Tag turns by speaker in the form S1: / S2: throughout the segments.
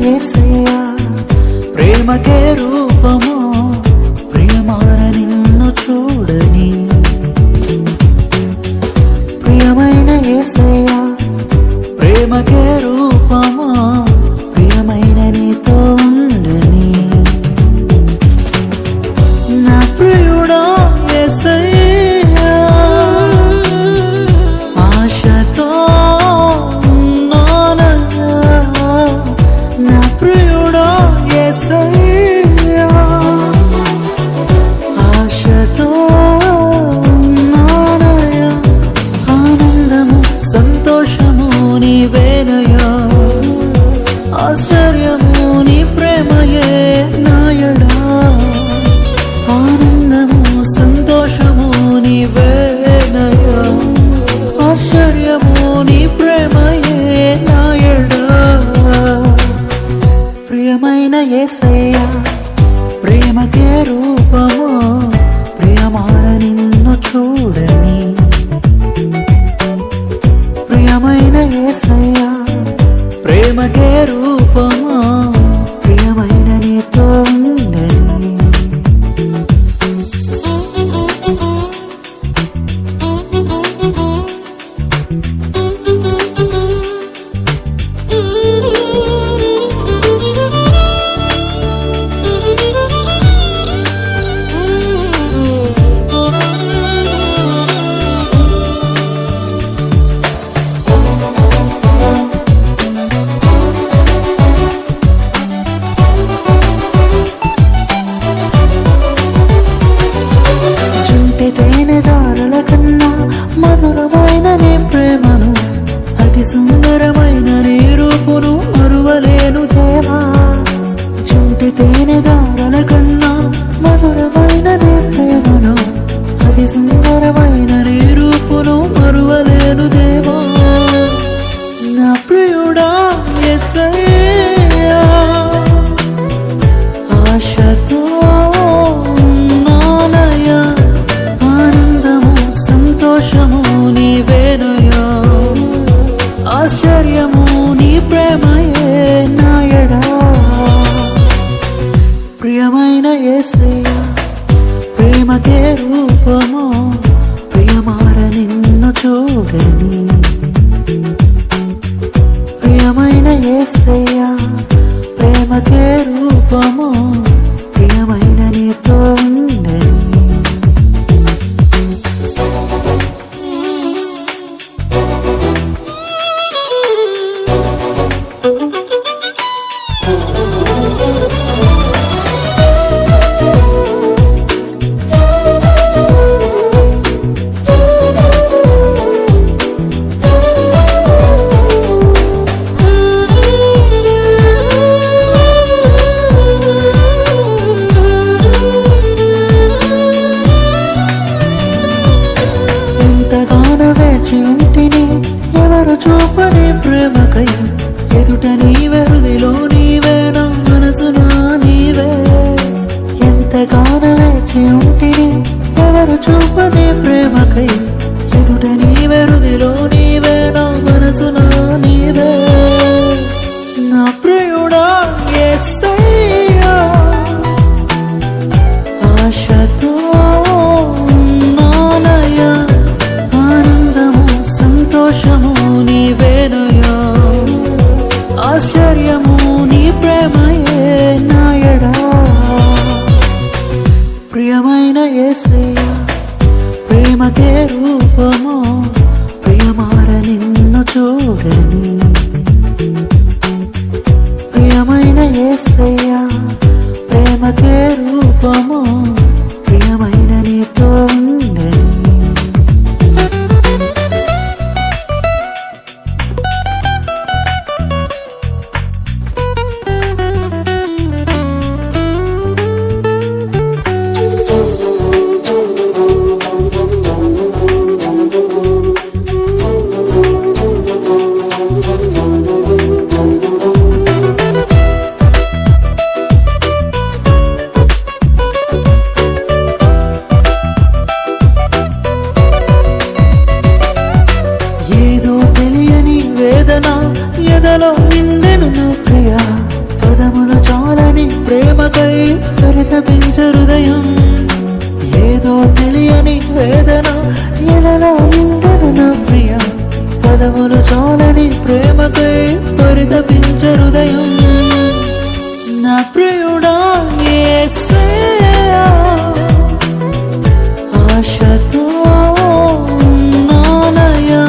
S1: యేసయ్యా ప్రేమకే రూపము ప్రియమైన నిన్ను చూడని ప్రియమైన యేసయ్యా ప్రేమకే రూపము ప్రియమైన నీతో ఉండని నా ప్రియుడా యేసయ్యా ఆశతో ఉన్నానయ్యా నా ప్రియుడా యేసయ్యా ఆశతో ఉన్నానయ్యా ఆనందము సంతోషము నీవేనయ్యా ఆశ్చర్యము నీ ప్రేమయే నాయడా ఆనందము సంతోషము నీవేనయ్యా ఆశ్చర్యము నీ ప్రేమయే నాయడా ప్రియమైన యేసయ్యా ప్రేమకే రూపము ప్రియమైన నిన్ను చూడని ప్రియమైన యేసయ్యా ప్రేమకే రూపము ప్రియమైన నీతో ఉండని తేనెదారుల కన్నా మధురమైన నీ ప్రేమను అతి సుందరమైన నీ రూపును మరువలేను దేవా చుంటి తేనెదారుల కన్నా మధురమైన నీ ప్రేమను అతి సుందరమైన నీ రూపును మరువలేను దేవా నా ప్రియుడా యేసయ్యా ఆశతో ఉన్నానయ్యా సంతోషము నీవేనయ్యా ఆశ్చర్యము నీ ప్రేమయే నాయడా ప్రియమైన యేసయ్యా ప్రేమకే రూపము ప్రియమార నిన్ను చూడని ప్రియమైన యేసయ్యా ప్రేమకే రూపము ప్రియమైన నీతో ఉండని వేచి ఉంటిని ఎవరు చూపని ప్రేమకై ఎదుట నీవే హృదిలో నీవే నా మనసునా నీవే ఎంతగానో వేచి ఉంటిని ఎవరు చూపని ప్రేమకై ఎదుట నీవే హృదిలో నీవే నా మనసునా నీవే నా ప్రియుడా యేసయ్యా ఆశతో ఉన్నానయ్యా సంతోషము నీవేనయ్యా ఆశ్చర్యము నీ ప్రేమయే నాయడా ప్రియమైన యేసయ్యా ప్రేమకే రూపము ప్రియమార నిన్ను చూడని ప్రియమైన యేసయ్యా ప్రేమకే రూపము ప్రియమైన నీతో ఉండని ప్రేమకై పరితపించు హృదయం. ఏదో తెలియని వేదన ఎలలో నిండను నా ప్రియ, పదములు చాలని ప్రేమకై పరితపించు హృదయం. నా ప్రియుడా యేసయ్యా, ఆశతో ఉన్నానయ్యా,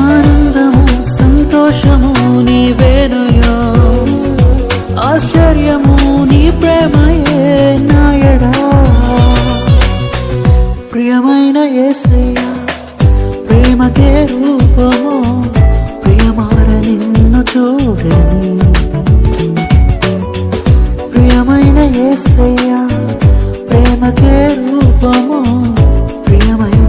S1: ఆనందము సంతోషము నీవేనయ్యా, ఆశ్చర్యము నీ ప్రేమయే నాయడా. ప్రియమైన యేసయ్యా, ప్రేమకే రూపము, ప్రియమార నిన్ను చూడని. ప్రియమైన యేసయ్యా, ప్రేమకే రూపము, ప్రియమైన